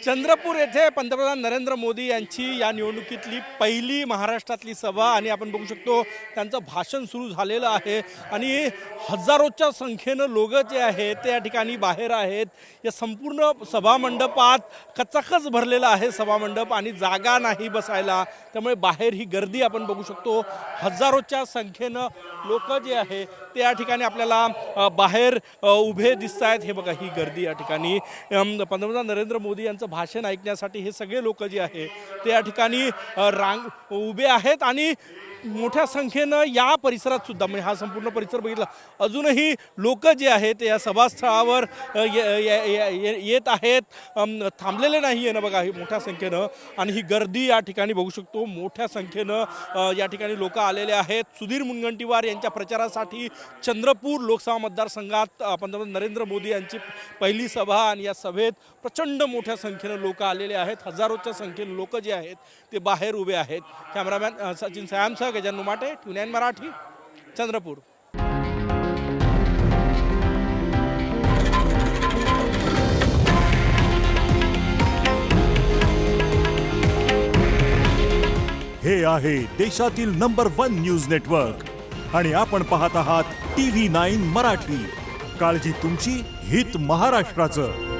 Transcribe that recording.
चंद्रपूर येथे पंतप्रधान नरेंद्र मोदी यांची या निवडणुकीतली पहिली महाराष्ट्रातली सभा आणि आपण बघू शकतो त्यांचं भाषण सुरू झालेलं आहे आणि हजारोच्या संख्येनं लोक जे आहेत ते या ठिकाणी बाहेर आहेत. या संपूर्ण सभामंडपात कचाकच भरलेला आहे सभामंडप आणि जागा नाही बसायला, त्यामुळे बाहेर ही गर्दी आपण बघू शकतो. हजारोच्या संख्येनं लोक जे आहे ते या ठिकाणी आपल्याला बाहेर उभे दिसत आहेत. हे बघा ही गर्दी या ठिकाणी पंतप्रधान नरेंद्र मोदी यांचं भाषण ऐकण्यासाठी हे सगळे लोक जे आहे ते या ठिकाणी उभे आहेत आणि मोठ्या संख्येनं या परिसरात सुद्धा म्हणजे हा संपूर्ण परिसर बघितला अजूनही लोक जे आहेत या सभास्थळावर येत आहेत, थांबलेले नाही आहे ना बघा ही मोठ्या संख्येनं. आणि ही गर्दी या ठिकाणी बघू शकतो मोठ्या संख्येनं या ठिकाणी लोक आलेले आहेत. सुधीर मुनगंटीवार यांच्या प्रचारासाठी चंद्रपूर लोकसभा मतदारसंघात पंतप्रधान नरेंद्र मोदी यांची पहिली सभा आणि या सभेत प्रचंड मोठ्या संख्येनं लोक आलेले आहेत. हजारोच्या संख्येनं लोक जे आहेत ते बाहेर उभे आहेत. कॅमेरामॅन सचिन सयामसह गजानन नुमाटे, ट्यून मराठी, चंद्रपूर. हे आहे देशातील नंबर 1 न्यूज नेटवर्क आणि आपण पाहत आहात TV9 मराठी. काळजी तुमची, हित महाराष्ट्राचं.